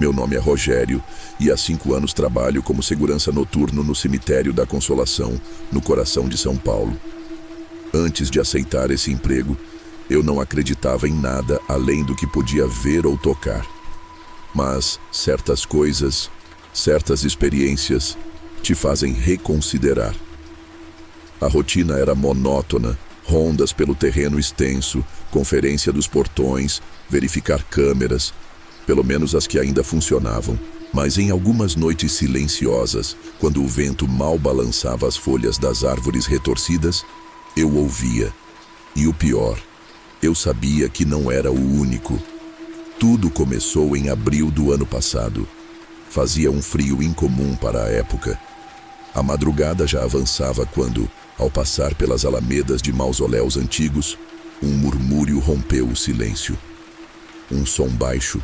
Meu nome é Rogério e há 5 anos trabalho como segurança noturno no Cemitério da Consolação, no coração de São Paulo. Antes de aceitar esse emprego, eu não acreditava em nada além do que podia ver ou tocar. Mas certas coisas, certas experiências, te fazem reconsiderar. A rotina era monótona, rondas pelo terreno extenso, conferência dos portões, verificar câmeras, pelo menos as que ainda funcionavam. Mas em algumas noites silenciosas, quando o vento mal balançava as folhas das árvores retorcidas, eu ouvia. E o pior, eu sabia que não era o único. Tudo começou em abril do ano passado. Fazia um frio incomum para a época. A madrugada já avançava quando, ao passar pelas alamedas de mausoléus antigos, um murmúrio rompeu o silêncio. Um som baixo,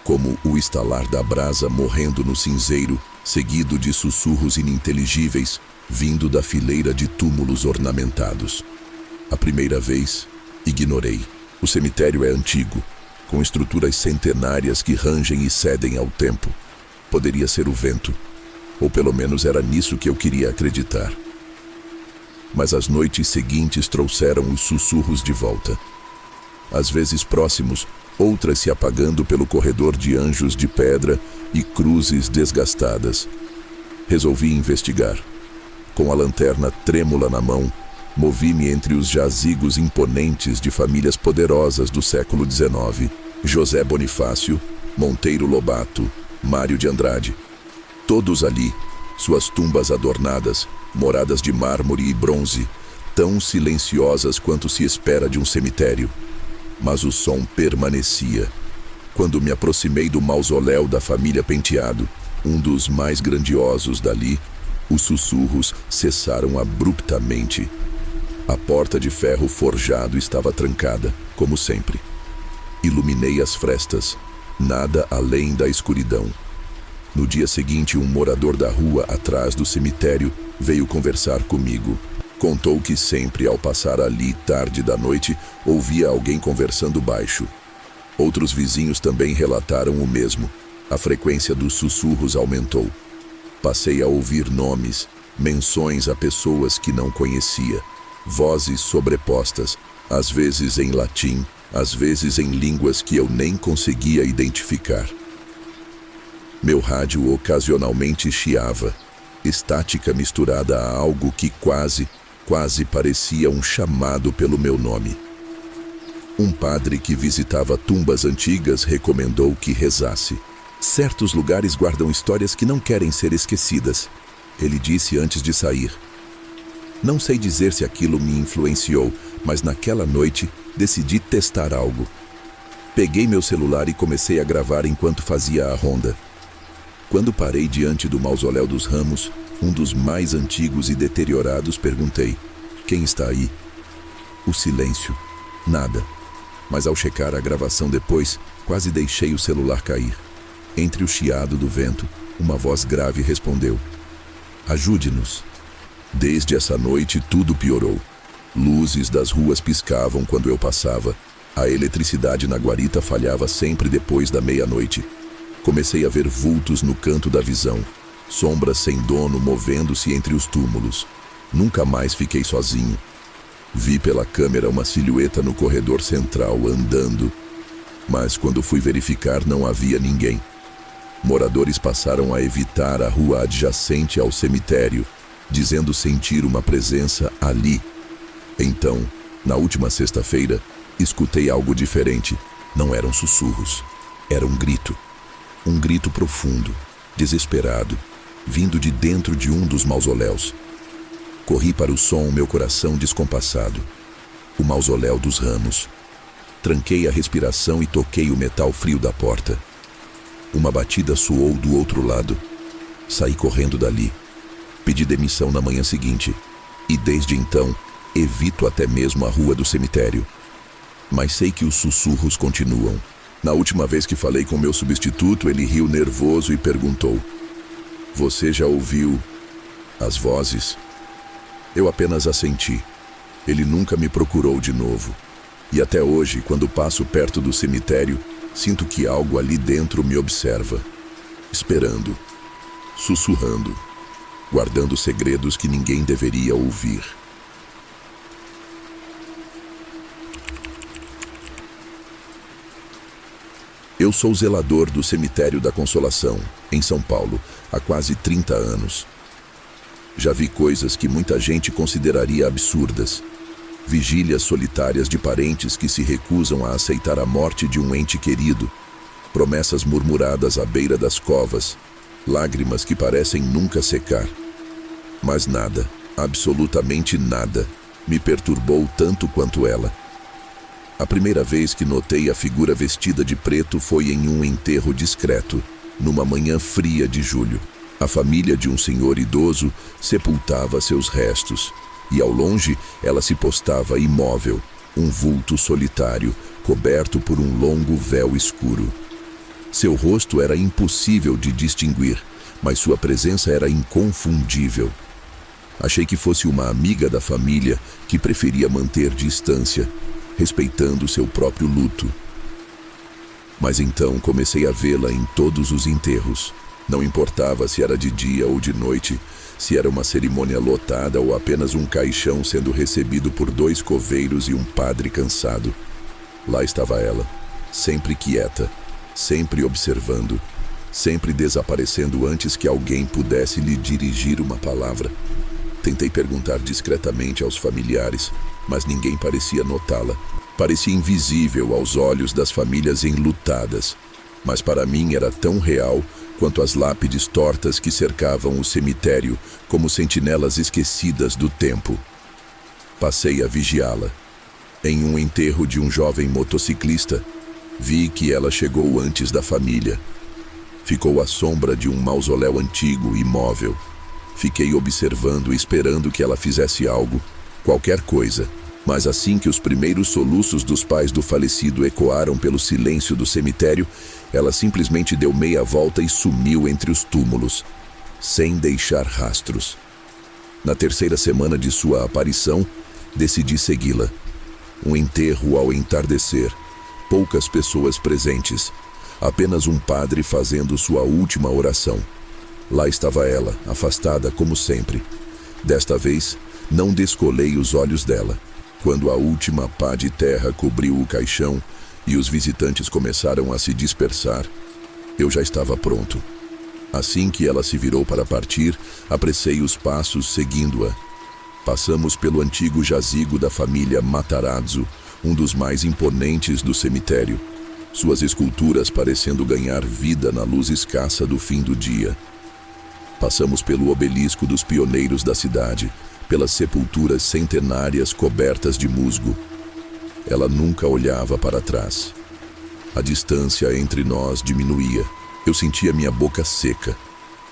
como o estalar da brasa morrendo no cinzeiro, seguido de sussurros ininteligíveis, vindo da fileira de túmulos ornamentados. A primeira vez, ignorei. O cemitério é antigo, com estruturas centenárias que rangem e cedem ao tempo. Poderia ser o vento, ou pelo menos era nisso que eu queria acreditar. Mas as noites seguintes trouxeram os sussurros de volta. Às vezes próximos, outras se apagando pelo corredor de anjos de pedra e cruzes desgastadas. Resolvi investigar. Com a lanterna trêmula na mão, movi-me entre os jazigos imponentes de famílias poderosas do século XIX. José Bonifácio, Monteiro Lobato, Mário de Andrade. Todos ali, suas tumbas adornadas, moradas de mármore e bronze, tão silenciosas quanto se espera de um cemitério. Mas o som permanecia. Quando me aproximei do mausoléu da família Penteado, um dos mais grandiosos dali, os sussurros cessaram abruptamente. A porta de ferro forjado estava trancada, como sempre. Iluminei as frestas, nada além da escuridão. No dia seguinte, um morador da rua atrás do cemitério veio conversar comigo. Contou que sempre, ao passar ali tarde da noite, ouvia alguém conversando baixo. Outros vizinhos também relataram o mesmo. A frequência dos sussurros aumentou. Passei a ouvir nomes, menções a pessoas que não conhecia, vozes sobrepostas, às vezes em latim, às vezes em línguas que eu nem conseguia identificar. Meu rádio ocasionalmente chiava, estática misturada a algo que quase parecia um chamado pelo meu nome. Um padre que visitava tumbas antigas recomendou que rezasse. Certos lugares guardam histórias que não querem ser esquecidas, ele disse antes de sair. Não sei dizer se aquilo me influenciou, mas naquela noite decidi testar algo. Peguei meu celular e comecei a gravar enquanto fazia a ronda. Quando parei diante do mausoléu dos Ramos, um dos mais antigos e deteriorados, perguntei: quem está aí? O silêncio. Nada. Mas ao checar a gravação depois, quase deixei o celular cair. Entre o chiado do vento, uma voz grave respondeu: ajude-nos. Desde essa noite tudo piorou. Luzes das ruas piscavam quando eu passava. A eletricidade na guarita falhava sempre depois da meia-noite. Comecei a ver vultos no canto da visão, sombras sem dono movendo-se entre os túmulos. Nunca mais fiquei sozinho. Vi pela câmera uma silhueta no corredor central andando, mas quando fui verificar não havia ninguém. Moradores passaram a evitar a rua adjacente ao cemitério, dizendo sentir uma presença ali. Então, na última sexta-feira, escutei algo diferente. Não eram sussurros, era um grito. Um grito profundo, desesperado, vindo de dentro de um dos mausoléus. Corri para o som, meu coração descompassado. O mausoléu dos Ramos. Tranquei a respiração e toquei o metal frio da porta. Uma batida soou do outro lado. Saí correndo dali. Pedi demissão na manhã seguinte. E desde então, evito até mesmo a rua do cemitério. Mas sei que os sussurros continuam. Na última vez que falei com meu substituto, ele riu nervoso e perguntou: você já ouviu as vozes? Eu apenas assenti. Ele nunca me procurou de novo. E até hoje, quando passo perto do cemitério, sinto que algo ali dentro me observa. esperando, sussurrando, guardando segredos que ninguém deveria ouvir. Eu sou zelador do Cemitério da Consolação, em São Paulo, há quase 30 anos. Já vi coisas que muita gente consideraria absurdas. Vigílias solitárias de parentes que se recusam a aceitar a morte de um ente querido, promessas murmuradas à beira das covas, lágrimas que parecem nunca secar. Mas nada, absolutamente nada, me perturbou tanto quanto ela. A primeira vez que notei a figura vestida de preto foi em um enterro discreto, numa manhã fria de julho. A família de um senhor idoso sepultava seus restos, e ao longe ela se postava imóvel, um vulto solitário, coberto por um longo véu escuro. Seu rosto era impossível de distinguir, mas sua presença era inconfundível. Achei que fosse uma amiga da família que preferia manter distância, respeitando seu próprio luto. Mas então comecei a vê-la em todos os enterros. Não importava se era de dia ou de noite, se era uma cerimônia lotada ou apenas um caixão sendo recebido por 2 coveiros e um padre cansado. Lá estava ela, sempre quieta, sempre observando, sempre desaparecendo antes que alguém pudesse lhe dirigir uma palavra. Tentei perguntar discretamente aos familiares, mas ninguém parecia notá-la. Parecia invisível aos olhos das famílias enlutadas, mas para mim era tão real quanto as lápides tortas que cercavam o cemitério como sentinelas esquecidas do tempo. Passei a vigiá-la. Em um enterro de um jovem motociclista, vi que ela chegou antes da família. Ficou à sombra de um mausoléu antigo, imóvel. Fiquei observando, esperando que ela fizesse algo, qualquer coisa. Mas assim que os primeiros soluços dos pais do falecido ecoaram pelo silêncio do cemitério, ela simplesmente deu meia volta e sumiu entre os túmulos, sem deixar rastros. Na terceira semana de sua aparição, decidi segui-la. Um enterro ao entardecer, poucas pessoas presentes, apenas um padre fazendo sua última oração. Lá estava ela, afastada como sempre. Desta vez, não descolei os olhos dela. Quando a última pá de terra cobriu o caixão e os visitantes começaram a se dispersar, eu já estava pronto. Assim que ela se virou para partir, apressei os passos seguindo-a. Passamos pelo antigo jazigo da família Matarazzo, um dos mais imponentes do cemitério, suas esculturas parecendo ganhar vida na luz escassa do fim do dia. Passamos pelo obelisco dos pioneiros da cidade, pelas sepulturas centenárias cobertas de musgo. Ela nunca olhava para trás. A distância entre nós diminuía. Eu sentia minha boca seca,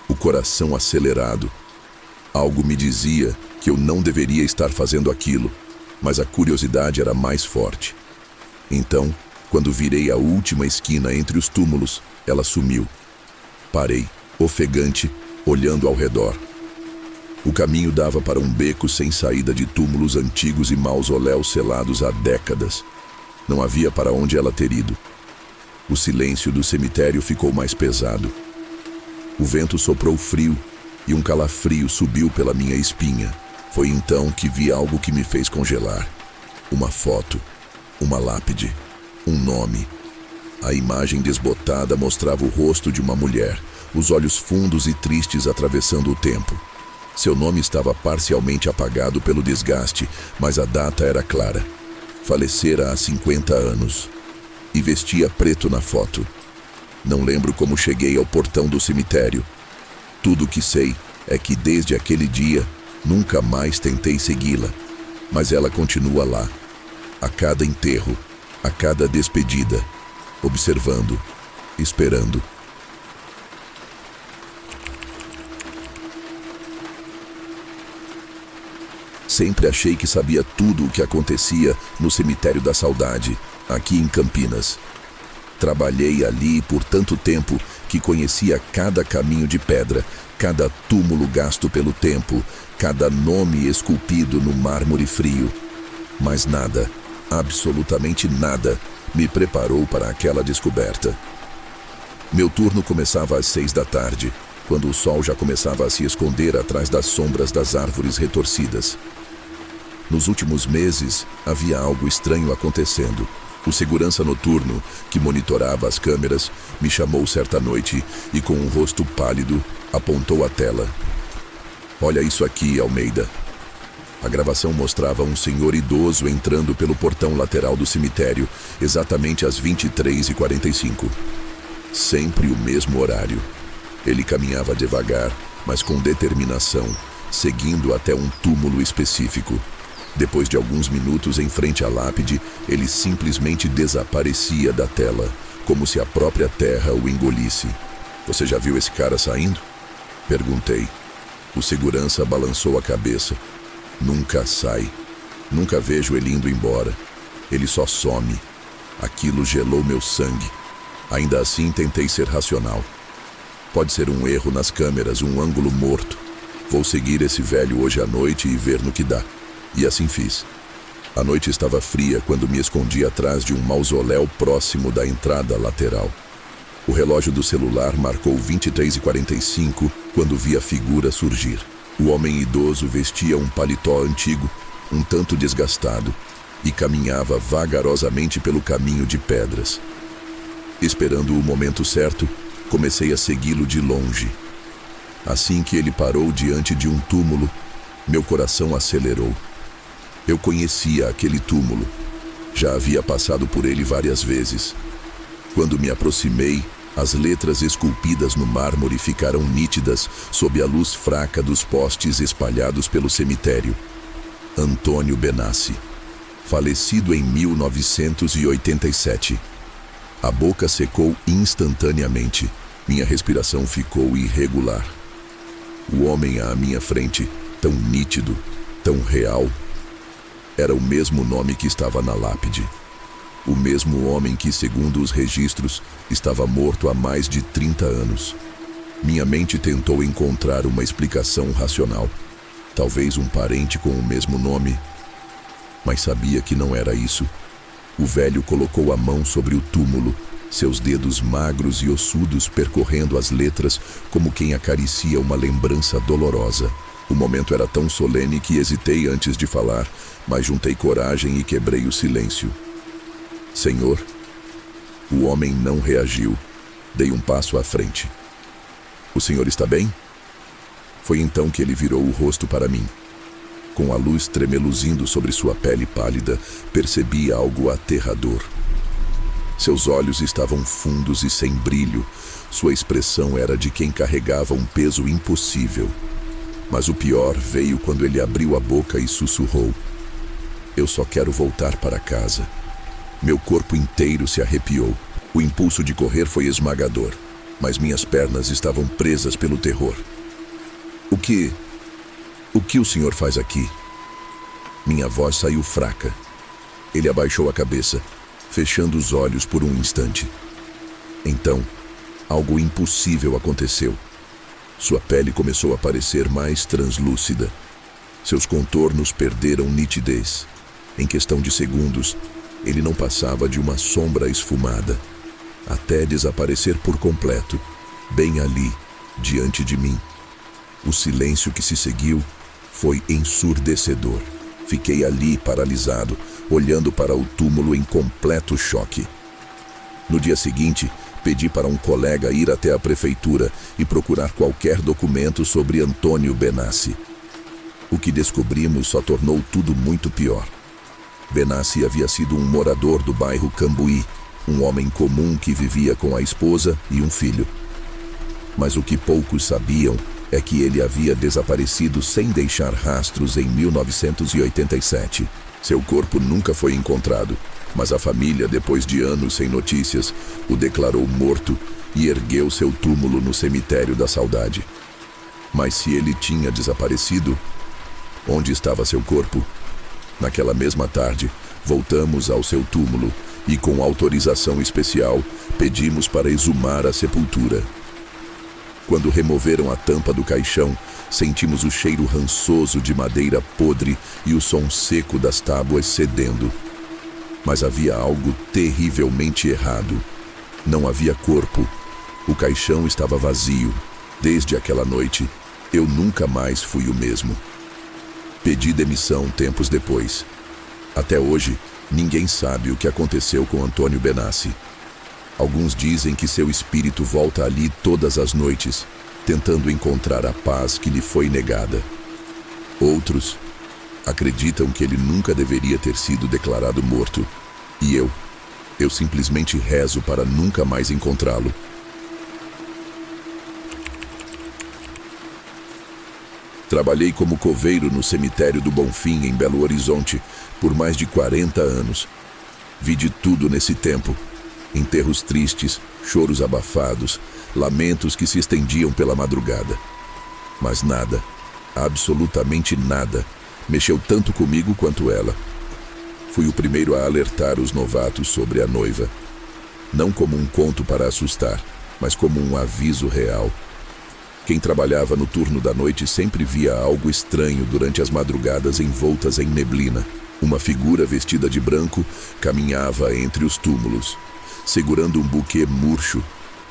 o coração acelerado. Algo me dizia que eu não deveria estar fazendo aquilo, mas a curiosidade era mais forte. Então, quando virei a última esquina entre os túmulos, ela sumiu. Parei, ofegante, olhando ao redor. O caminho dava para um beco sem saída de túmulos antigos e mausoléus selados há décadas. Não havia para onde ela ter ido. O silêncio do cemitério ficou mais pesado. O vento soprou frio e um calafrio subiu pela minha espinha. Foi então que vi algo que me fez congelar. Uma foto, uma lápide, um nome. A imagem desbotada mostrava o rosto de uma mulher, os olhos fundos e tristes atravessando o tempo. Seu nome estava parcialmente apagado pelo desgaste, mas a data era clara. Falecera há 50 anos. E vestia preto na foto. Não lembro como cheguei ao portão do cemitério. Tudo o que sei é que desde aquele dia, nunca mais tentei segui-la. Mas ela continua lá, a cada enterro, a cada despedida, observando, esperando. Sempre achei que sabia tudo o que acontecia no Cemitério da Saudade, aqui em Campinas. Trabalhei ali por tanto tempo que conhecia cada caminho de pedra, cada túmulo gasto pelo tempo, cada nome esculpido no mármore frio. Mas nada, absolutamente nada, me preparou para aquela descoberta. Meu turno começava às 6 da tarde, quando o sol já começava a se esconder atrás das sombras das árvores retorcidas. Nos últimos meses, havia algo estranho acontecendo. O segurança noturno, que monitorava as câmeras, me chamou certa noite e, com um rosto pálido, apontou a tela. "Olha isso aqui, Almeida." A gravação mostrava um senhor idoso entrando pelo portão lateral do cemitério, exatamente às 23h45. Sempre o mesmo horário. Ele caminhava devagar, mas com determinação, seguindo até um túmulo específico. Depois de alguns minutos em frente à lápide, ele simplesmente desaparecia da tela, como se a própria terra o engolisse. "Você já viu esse cara saindo?" Perguntei. O segurança balançou a cabeça. "Nunca sai. Nunca vejo ele indo embora. Ele só some." Aquilo gelou meu sangue. Ainda assim, tentei ser racional. Pode ser um erro nas câmeras, um ângulo morto. Vou seguir esse velho hoje à noite e ver no que dá. E assim fiz. A noite estava fria quando me escondi atrás de um mausoléu próximo da entrada lateral. O relógio do celular marcou 23h45 quando vi a figura surgir. O homem idoso vestia um paletó antigo, um tanto desgastado, e caminhava vagarosamente pelo caminho de pedras. Esperando o momento certo, comecei a segui-lo de longe. Assim que ele parou diante de um túmulo, meu coração acelerou. Eu conhecia aquele túmulo. Já havia passado por ele várias vezes. Quando me aproximei, as letras esculpidas no mármore ficaram nítidas sob a luz fraca dos postes espalhados pelo cemitério. Antônio Benassi, falecido em 1987. A boca secou instantaneamente. Minha respiração ficou irregular. O homem à minha frente, tão nítido, tão real, era o mesmo nome que estava na lápide. O mesmo homem que, segundo os registros, estava morto há mais de 30 anos. Minha mente tentou encontrar uma explicação racional. Talvez um parente com o mesmo nome. Mas sabia que não era isso. O velho colocou a mão sobre o túmulo, seus dedos magros e ossudos percorrendo as letras como quem acaricia uma lembrança dolorosa. O momento era tão solene que hesitei antes de falar, mas juntei coragem e quebrei o silêncio. "Senhor?" O homem não reagiu. Dei um passo à frente. "O senhor está bem?" Foi então que ele virou o rosto para mim. Com a luz tremeluzindo sobre sua pele pálida, percebi algo aterrador. Seus olhos estavam fundos e sem brilho. Sua expressão era de quem carregava um peso impossível. Mas o pior veio quando ele abriu a boca e sussurrou: "Eu só quero voltar para casa." Meu corpo inteiro se arrepiou. O impulso de correr foi esmagador, mas minhas pernas estavam presas pelo terror. O que o senhor faz aqui?" Minha voz saiu fraca. Ele abaixou a cabeça, fechando os olhos por um instante. Então, algo impossível aconteceu. Sua pele começou a parecer mais translúcida. Seus contornos perderam nitidez. Em questão de segundos, ele não passava de uma sombra esfumada, até desaparecer por completo, bem ali, diante de mim. O silêncio que se seguiu foi ensurdecedor. Fiquei ali, paralisado, olhando para o túmulo em completo choque. No dia seguinte, pedi para um colega ir até a prefeitura e procurar qualquer documento sobre Antônio Benassi. O que descobrimos só tornou tudo muito pior. Benassi havia sido um morador do bairro Cambuí, um homem comum que vivia com a esposa e um filho. Mas o que poucos sabiam é que ele havia desaparecido sem deixar rastros em 1987. Seu corpo nunca foi encontrado, mas a família, depois de anos sem notícias, o declarou morto e ergueu seu túmulo no cemitério da saudade. Mas se ele tinha desaparecido, onde estava seu corpo? Naquela mesma tarde, voltamos ao seu túmulo e, com autorização especial, pedimos para exumar a sepultura. Quando removeram a tampa do caixão, sentimos o cheiro rançoso de madeira podre e o som seco das tábuas cedendo. Mas havia algo terrivelmente errado. Não havia corpo, O caixão estava vazio. Desde aquela noite, eu nunca mais fui o mesmo. Pedi demissão tempos depois. Até hoje, ninguém sabe o que aconteceu com Antônio Benassi. Alguns dizem que seu espírito volta ali todas as noites, tentando encontrar a paz que lhe foi negada. Outros acreditam que ele nunca deveria ter sido declarado morto. E eu simplesmente rezo para nunca mais encontrá-lo. Trabalhei como coveiro no cemitério do Bonfim, em Belo Horizonte, por mais de 40 anos. Vi de tudo nesse tempo. Enterros tristes, choros abafados, lamentos que se estendiam pela madrugada. Mas nada, absolutamente nada, mexeu tanto comigo quanto ela. Fui o primeiro a alertar os novatos sobre a noiva. Não como um conto para assustar, mas como um aviso real. Quem trabalhava no turno da noite sempre via algo estranho durante as madrugadas envoltas em neblina. Uma figura vestida de branco caminhava entre os túmulos, segurando um buquê murcho,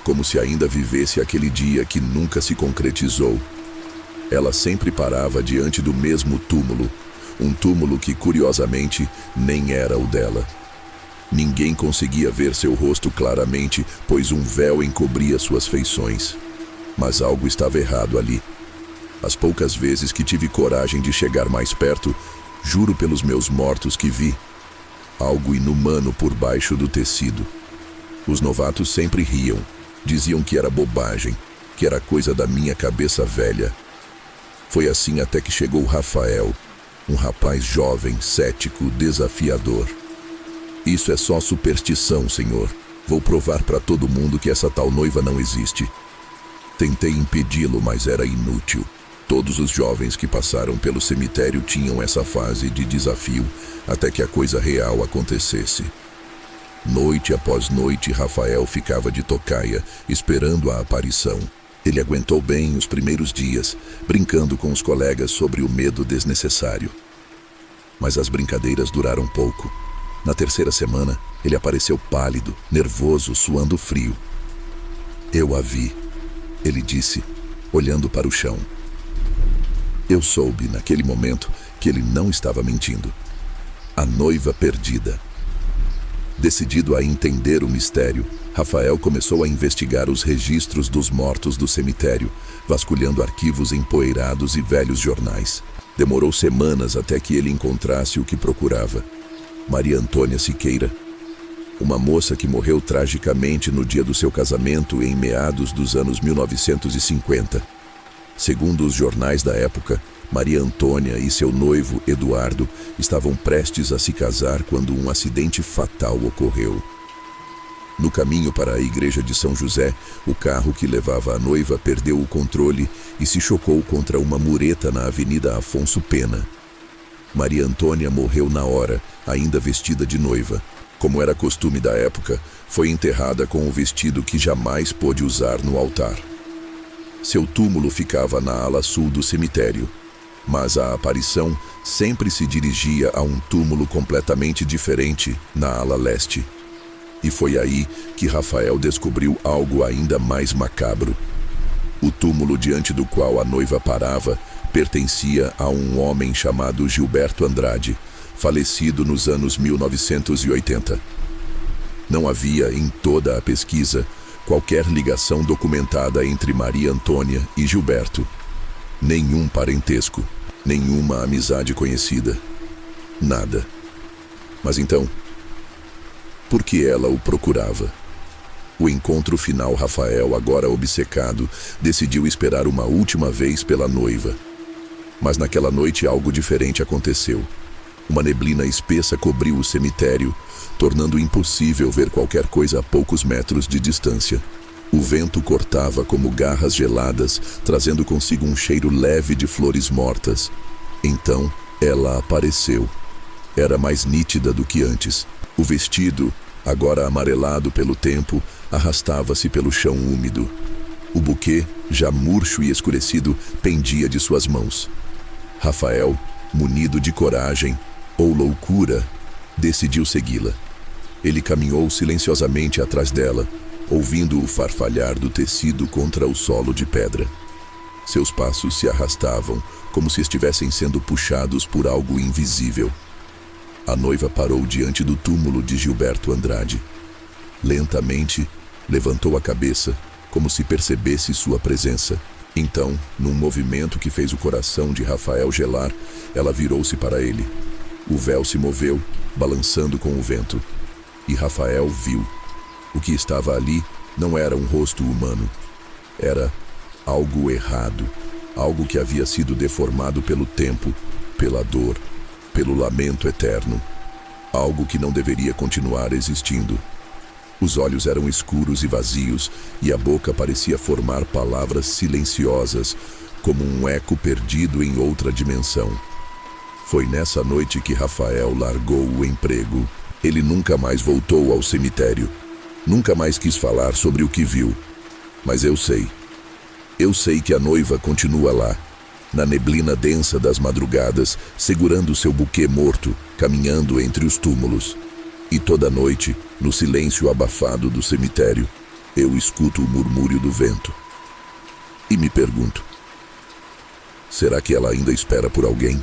como se ainda vivesse aquele dia que nunca se concretizou. Ela sempre parava diante do mesmo túmulo, um túmulo que, curiosamente, nem era o dela. Ninguém conseguia ver seu rosto claramente, pois um véu encobria suas feições. Mas algo estava errado ali. As poucas vezes que tive coragem de chegar mais perto, juro pelos meus mortos que vi algo inumano por baixo do tecido. Os novatos sempre riam, diziam que era bobagem, que era coisa da minha cabeça velha. Foi assim até que chegou Rafael, um rapaz jovem, cético, desafiador. Isso é só superstição, senhor. Vou provar para todo mundo que essa tal noiva não existe. Tentei impedi-lo, mas era inútil. Todos os jovens que passaram pelo cemitério tinham essa fase de desafio até que a coisa real acontecesse. Noite após noite, Rafael ficava de tocaia, esperando a aparição. Ele aguentou bem os primeiros dias, brincando com os colegas sobre o medo desnecessário. Mas as brincadeiras duraram pouco. Na terceira semana, ele apareceu pálido, nervoso, suando frio. Eu a vi. Ele disse, olhando para o chão. Eu soube, naquele momento, que ele não estava mentindo. A noiva perdida. Decidido a entender o mistério, Rafael começou a investigar os registros dos mortos do cemitério, vasculhando arquivos empoeirados e velhos jornais. Demorou semanas até que ele encontrasse o que procurava. Maria Antônia Siqueira, uma moça que morreu tragicamente no dia do seu casamento em meados dos anos 1950. Segundo os jornais da época, Maria Antônia e seu noivo, Eduardo, estavam prestes a se casar quando um acidente fatal ocorreu. No caminho para a igreja de São José, o carro que levava a noiva perdeu o controle e se chocou contra uma mureta na Avenida Afonso Pena. Maria Antônia morreu na hora, ainda vestida de noiva. Como era costume da época, foi enterrada com o vestido que jamais pôde usar no altar. Seu túmulo ficava na ala sul do cemitério, mas a aparição sempre se dirigia a um túmulo completamente diferente na ala leste. E foi aí que Rafael descobriu algo ainda mais macabro. O túmulo diante do qual a noiva parava pertencia a um homem chamado Gilberto Andrade, falecido nos anos 1980. Não havia, em toda a pesquisa, qualquer ligação documentada entre Maria Antônia e Gilberto. Nenhum parentesco, nenhuma amizade conhecida. Nada. Mas então, por que ela o procurava? O encontro final, Rafael, agora obcecado, decidiu esperar uma última vez pela noiva. Mas naquela noite algo diferente aconteceu. Uma neblina espessa cobriu o cemitério, tornando impossível ver qualquer coisa a poucos metros de distância. O vento cortava como garras geladas, trazendo consigo um cheiro leve de flores mortas. Então, ela apareceu. Era mais nítida do que antes. O vestido, agora amarelado pelo tempo, arrastava-se pelo chão úmido. O buquê, já murcho e escurecido, pendia de suas mãos. Rafael, munido de coragem, ou loucura, decidiu segui-la. Ele caminhou silenciosamente atrás dela, ouvindo o farfalhar do tecido contra o solo de pedra. Seus passos se arrastavam, como se estivessem sendo puxados por algo invisível. A noiva parou diante do túmulo de Gilberto Andrade. Lentamente, levantou a cabeça, como se percebesse sua presença. Então, num movimento que fez o coração de Rafael gelar, ela virou-se para ele. O véu se moveu, balançando com o vento. E Rafael viu. O que estava ali não era um rosto humano. Era algo errado, algo que havia sido deformado pelo tempo, pela dor, pelo lamento eterno. Algo que não deveria continuar existindo. Os olhos eram escuros e vazios, e a boca parecia formar palavras silenciosas, como um eco perdido em outra dimensão. Foi nessa noite que Rafael largou o emprego. Ele nunca mais voltou ao cemitério. Nunca mais quis falar sobre o que viu. Mas eu sei. Eu sei que a noiva continua lá, na neblina densa das madrugadas, segurando seu buquê morto, caminhando entre os túmulos. E toda noite, no silêncio abafado do cemitério, eu escuto o murmúrio do vento. E me pergunto: será que ela ainda espera por alguém?